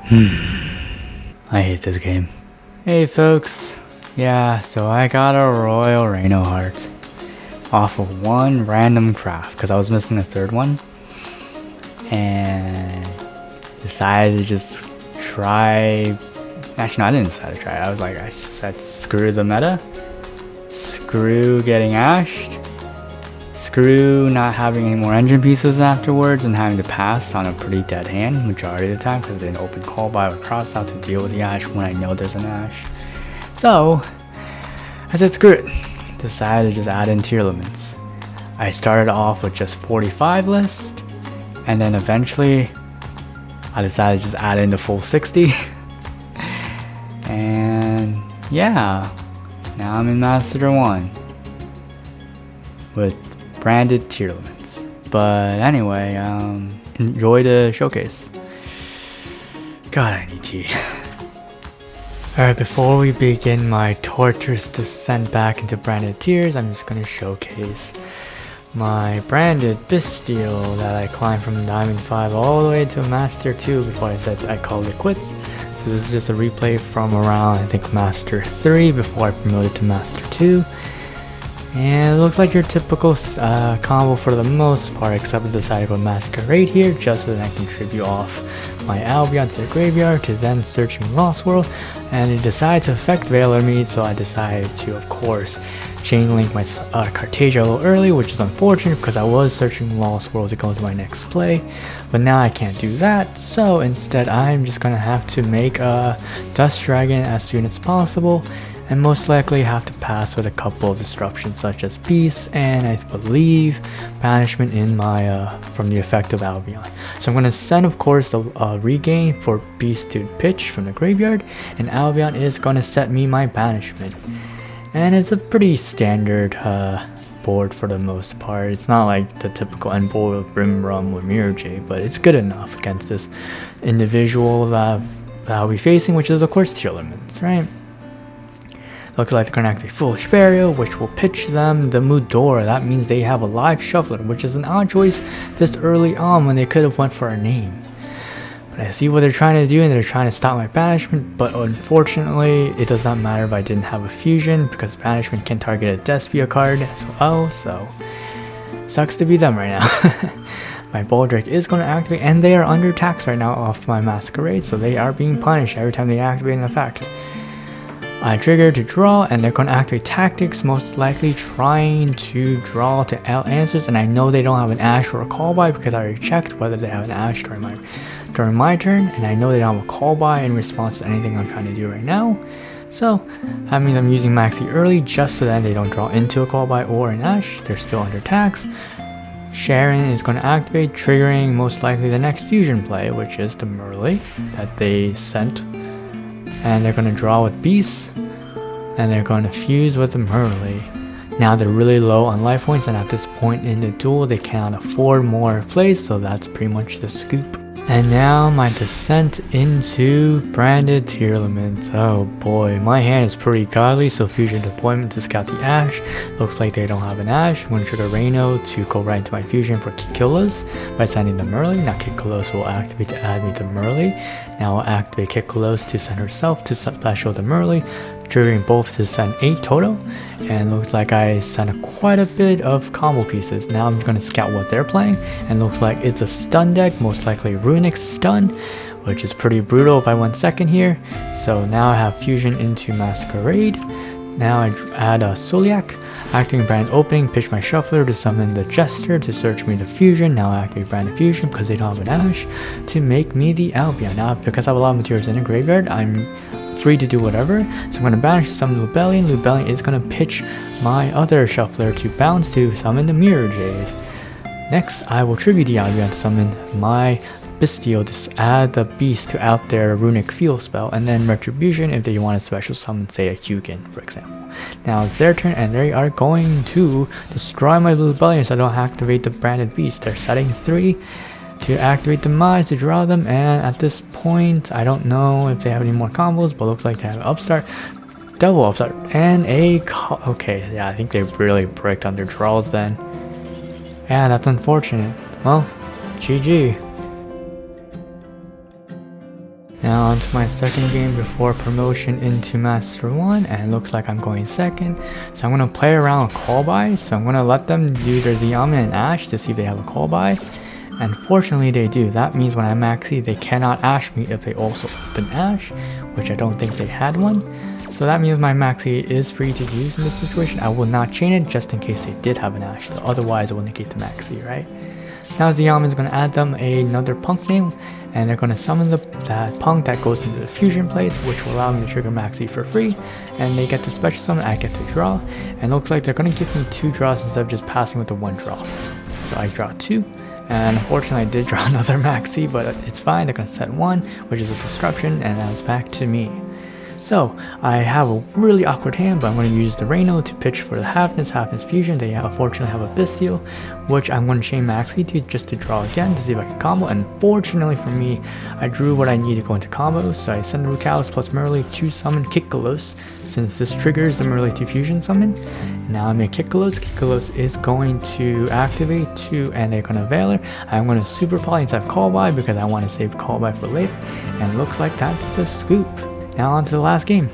I hate this game. Hey folks, yeah, so I got a Royal Rhino Heart off of one random craft because I was missing a third one and decided to just try. Actually, no, I didn't decide to try it. I said screw the meta, screw getting ashed, screw not having any more engine pieces afterwards and having to pass on a pretty dead hand majority of the time because I didn't open call by or cross out to deal with the ash when I know there's an ash. So I said screw it. Decided to just add in tier limits. I started off with just 45 list and then eventually I decided to just add in the full 60. And yeah, now I'm in Master 1 with branded tier limits. But anyway, enjoy the showcase. God, I need tea. Alright, before we begin my torturous descent back into branded tiers, I'm just going to showcase my branded Bystial that I climbed from Diamond 5 all the way to Master 2 before I said I called it quits. So this is just a replay from around, I think, Master 3 before I promoted to Master 2. And it looks like your typical combo for the most part, except I decided to go Masquerade here just so that I can tribute off my Albion to the graveyard to then searching Lost World. And it decided to affect Veiler Mead, so I decided to, of course, chain link my Cartagia a little early, which is unfortunate because I was searching Lost World to go into my next play. But now I can't do that, so instead I'm just gonna have to make a Dust Dragon as soon as possible, and most likely have to pass with a couple of disruptions such as Beast and I believe Banishment in my from the effect of Albion. So I'm going to send, of course, the regain for Beast to pitch from the graveyard, and Albion is going to set me my Banishment. And it's a pretty standard board for the most part. It's not like the typical end board with Brimrum or Mirror Jade, but it's good enough against this individual that I'll be facing, which is of course tier limits, right? Looks like they're going to activate Foolish Burial, which will pitch them the Mudora. That means they have a live Shuffler, which is an odd choice this early on when they could have went for a name. But I see what they're trying to do, and they're trying to stop my Banishment, but unfortunately, it does not matter if I didn't have a Fusion, because Banishment can target a Despia card as well, so sucks to be them right now. My Baldrake is going to activate, and they are under tax right now off my Masquerade, so they are being punished every time they activate an effect. I trigger to draw, and they're going to activate Tactics, most likely trying to draw to answers, and I know they don't have an Ash or a Call By because I already checked whether they have an Ash during my turn, and I know they don't have a Call By in response to anything I'm trying to do right now. So that means I'm using Maxx C early just so that they don't draw into a Call By or an Ash. They're still under tax. Sharon is going to activate, triggering most likely the next fusion play, which is the Merle that they sent. And they're going to draw with Beast, and they're going to fuse with the Merle. Now they're really low on life points, and at this point in the duel they cannot afford more plays, so that's pretty much the scoop. And now my descent into branded tier limits. Oh boy, my hand is pretty godly, so fusion deployment to scout the Ash. Looks like they don't have an Ash. I'm going to trigger Reno to go right into my fusion for Kikolos by sending the Merle. Now Kikolos will activate to add me to Merle. Now I'll activate Kikolos to send herself to special the Merle, triggering both to send 8 total. And looks like I sent quite a bit of combo pieces. Now I'm going to scout what they're playing, and looks like it's a stun deck, most likely Runic Stun, which is pretty brutal if I went second here. So now I have fusion into Masquerade. Now I add a Soliak, activating Brand's opening, pitch my Shuffler to summon the Jester to search me the fusion. Now I activate Branded Fusion because they don't have an Ash to make me the Albion. Now because I have a lot of materials in the graveyard, I'm free to do whatever, so I'm going to banish summon Lubellion. Lubellion is going to pitch my other Shuffler to bounce to summon the Mirror Jade. Next, I will tribute the Albion to summon my Bystial to add the Beast to out their Runic Field spell, and then Retribution if they want to special summon, say, a Hugin, for example. Now it's their turn, and they are going to destroy my Lubellion so I don't activate the Branded Beast. They're setting 3 to activate Demise to draw them, and at this point I don't know if they have any more combos, but looks like they have Upstart, double Upstart, and a okay, yeah, I think they really bricked on their draws then. Yeah, that's unfortunate. Well, GG. Now on to my second game before promotion into Master 1, and it looks like I'm going second. So I'm going to play around with call by, so I'm going to let them do their Xiaomi and Ash to see if they have a call by. And fortunately they do. That means when I Maxx C, they cannot Ash me if they also open Ash, which I don't think they had one. So that means my Maxx C is free to use in this situation. I will not chain it just in case they did have an Ash, so otherwise it will negate the Maxx C, right? Now Xiaomi is going to add them another punk name, and they're going to summon that punk that goes into the fusion place, which will allow me to trigger Maxx C for free, and they get to special summon, I get to draw, and it looks like they're going to give me 2 draws instead of just passing with the 1 draw. So I draw 2, and unfortunately I did draw another Maxx C, but it's fine. They're going to set 1, which is a disruption, and now it's back to me. So I have a really awkward hand, but I'm going to use the Reno to pitch for the Halfness fusion. They unfortunately have a Bystial, which I'm going to chain Maxx C to just to draw again to see if I can combo. And fortunately for me, I drew what I need to go into combo. So I send the Rukalos plus Merly to summon Kikkalos, since this triggers the Merly to fusion summon. Now I'm in Kikkalos. Kikkalos is going to activate 2, and they're going to Veiler. I'm going to Super Poly instead of Call By because I want to save Call By for later. And it looks like that's the scoop. Now on to the last game.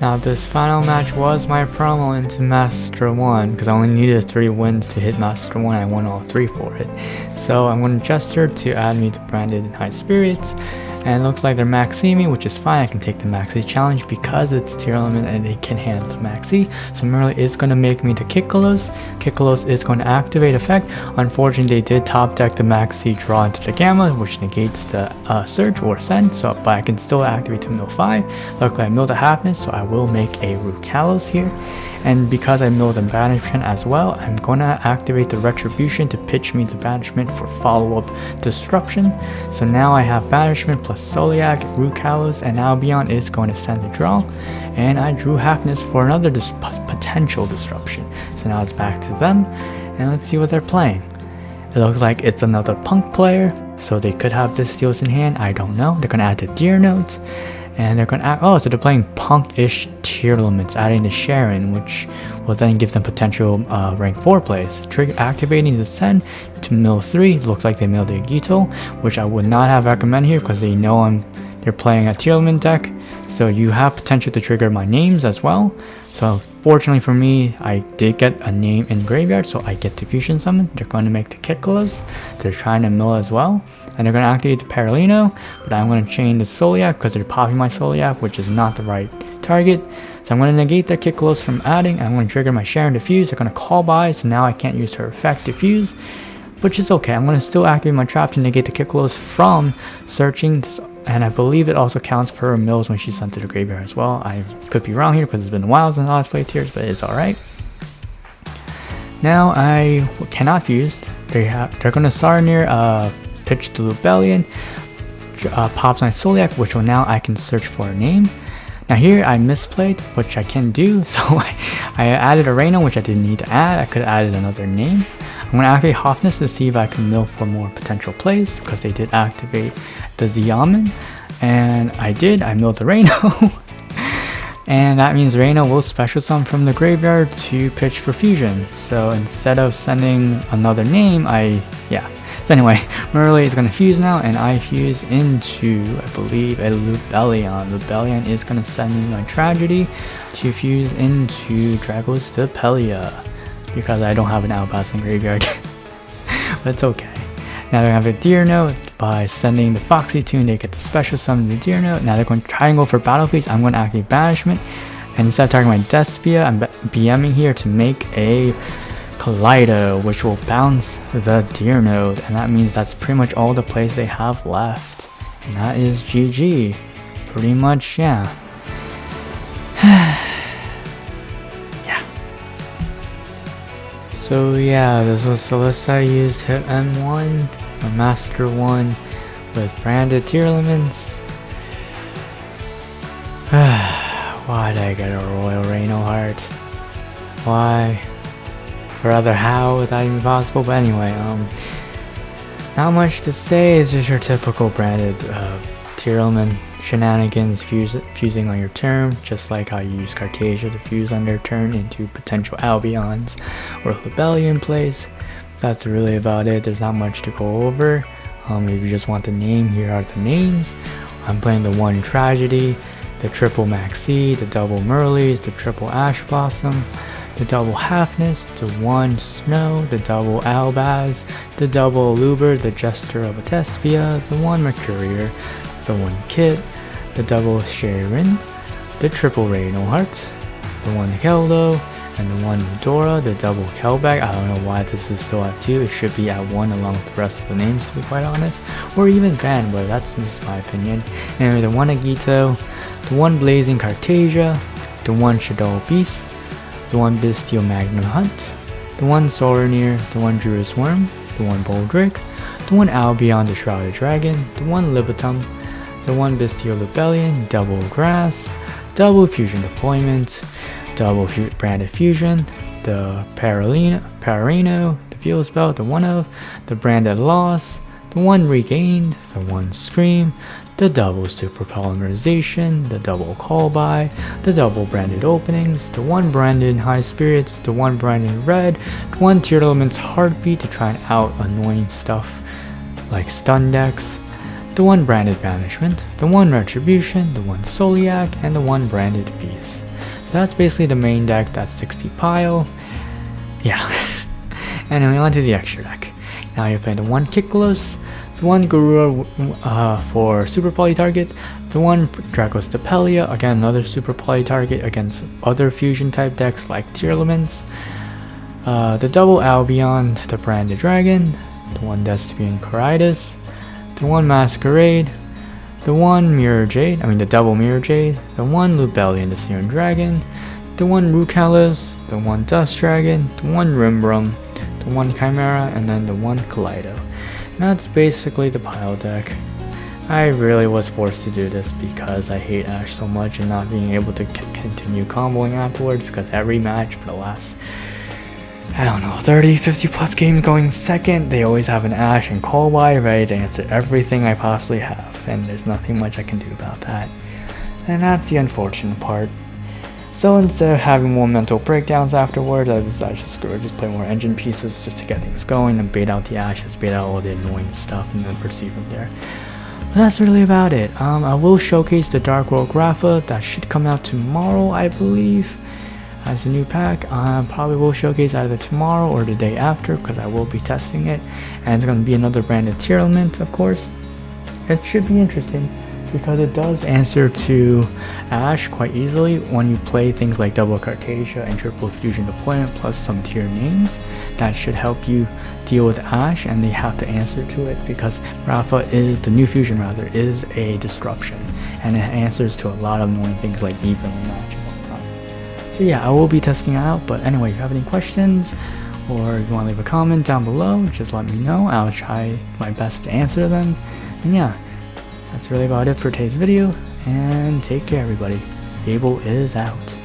Now this final match was my promo into Master 1 because I only needed 3 wins to hit Master 1. I won all 3 for it. So I'm going to gesture to add me to Branded in High Spirits. And it looks like they're Maxx C me, which is fine. I can take the Maxx C challenge because it's tier element and it can handle the Maxx C. So Merly is going to make me to Kikkalos. Kikkalos is going to activate effect. Unfortunately, they did top deck the Maxx C draw into the Gamma, which negates the Surge or Send. So, but I can still activate to mill 5. Luckily, I milled a Halfness, so I will make a Rukalos here. And because I milled the Banishment as well, I'm going to activate the Retribution to pitch me the Banishment for follow-up Disruption. So now I have Banishment plus Soliak, Rukalos, and now Beyond is going to send the draw. And I drew Halfness for another potential Disruption. So now it's back to them, and let's see what they're playing. It looks like it's another Punk player, so they could have Bystials in hand, I don't know. They're going to add the Deer Notes. And they're going to add, oh, so they're playing punk-ish tier limits, adding the Sharon, which will then give them potential rank 4 plays. Trigger activating the Send to mill 3. Looks like they milled the Yugioh, which I would not have recommended here because they know they're playing a tier limit deck. So you have potential to trigger my names as well. So fortunately for me, I did get a name in graveyard, so I get to fusion summon. They're going to make the Kikkalos. They're trying to mill as well. And they're going to activate the Paralino, but I'm going to chain the Soliak because they're popping my Soliak, which is not the right target. So I'm going to negate their Kikkalos from adding, and I'm going to trigger my Sharon Diffuse. They're going to call by, so now I can't use her effect Diffuse, which is okay. I'm going to still activate my trap to negate the Kikkalos from searching this, and I believe it also counts per mills when she's sent to the graveyard as well. I could be wrong here because it's been a while since I last played tiers, but it's alright. Now I cannot fuse. They're going to Sarnir, pitch the Lubellion, pops my Soliak, which will now I can search for a name. Now here I misplayed, which I can do, so I added a Reno, which I didn't need to add. I could have added another name. I'm going to activate Halfness to see if I can mill for more potential plays, because they did activate the Xiaomi, and I did. I milled the Reno. And that means Reno will special summon from the graveyard to pitch for fusion. So instead of sending another name, So anyway, Merly is going to fuse now, and I fuse into, I believe, a Lubellion. Lubellion is going to send me my Tragedy to fuse into Dragostapelia, because I don't have an Outpass in graveyard. But it's okay. Now they have a Deer Note. By sending the Foxy Tune, they get the special summon the Deer Note. Now they're going to try and go for Battle Piece. I'm going to activate Banishment, and instead of targeting my Despia, I'm BMing here to make a Kaleido, which will bounce the Deer Node, and that means that's pretty much all the plays they have left, and that is GG. Pretty much, yeah. Yeah. So yeah, this was the list I used. Hit M1, my Master 1 with branded tier elements. Why did I get a Royal Reno Heart? Why? Or rather, how would that even be possible? But anyway, not much to say. It's just your typical branded tier element shenanigans, fusing on your turn, just like how you use Cartasia to fuse on their turn into potential Albions or Lubellion plays. That's really about it. There's not much to go over. If you just want the name, here are the names. I'm playing the 1 Tragedy, the triple Maxx C, the double Merleys, the triple Ash Blossom, the double Halfness, the 1 Snow, the double Albaz, the double Luber, the Jester of Atespia, the 1 Mercurier, the 1 Kit, the double Sharon, the triple Reynolheart, the 1 Keldo, and the 1 Eudora, the double Kelbag. I don't know why this is still at 2. It should be at 1 along with the rest of the names, to be quite honest. Or even Van, but that's just my opinion. Anyway, the 1 Agito, the 1 Blazing Cartasia, the 1 Shadow Beast, the 1 Bystial Magnum Hunt, the 1 Solarneer, the 1 Druid's Worm, the 1 Boldrick, the 1 Albion the Shrouded Dragon, the 1 Libitum, the 1 Bystial Rebellion, double Grass, double Fusion Deployment, double Branded Fusion, the Pararino, the Fuel Spell, the 1 of, the Branded Loss, the 1 Regained, the 1 Scream, the double Super Polymerization, the double Call By, the double Branded Openings, the 1 Branded High Spirits, the 1 Branded Red, the 1 Tear Element's Heartbeat to try and out annoying stuff like stun decks, the 1 Branded Banishment, the 1 Retribution, the 1 Soliac, and the 1 Branded Beast. So that's basically the main deck. That's 60 pile. Yeah. Anyway, on to the extra deck. Now you're playing the 1 Kiklos, the 1 Garura for Super Poly target, the 1 Dracostapelia, again another Super Poly target against other fusion type decks like Tear Elements, the double Albion, the Branded Dragon, the 1 Despian Caritas, the 1 Masquerade, the 1 Mirror Jade, the double Mirror Jade, the 1 Lubellion, the Serum Dragon, the 1 Rukalos, the 1 Dust Dragon, the 1 Rimbrum, the 1 Chimera, and then the 1 Kaleido. And that's basically the pile deck. I really was forced to do this because I hate Ash so much and not being able to continue comboing afterwards, because every match for the last, I don't know, 30, 50 plus games going second, they always have an Ash and Call By ready to answer everything I possibly have, and there's nothing much I can do about that. And that's the unfortunate part. So instead of having more mental breakdowns afterwards, I decided to screw it, just play more engine pieces just to get things going and bait out the Ashes, bait out all the annoying stuff, and then proceed from there. But that's really about it. I will showcase the Dark World Grapha that should come out tomorrow, I believe, as a new pack. I probably will showcase either tomorrow or the day after, because I will be testing it, and it's going to be another branded Tear Element, of course. It should be interesting because it does answer to Ash quite easily when you play things like double Cartasia and triple Fusion Deployment plus some tier names. That should help you deal with Ash, and they have to answer to it because Rafa is, the new fusion rather, is a disruption, and it answers to a lot of annoying things like evenly match and whatnot. So yeah, I will be testing it out, but anyway, if you have any questions or you want to leave a comment down below, just let me know. I'll try my best to answer them. And yeah, that's really about it for today's video, and take care everybody. Abel is out.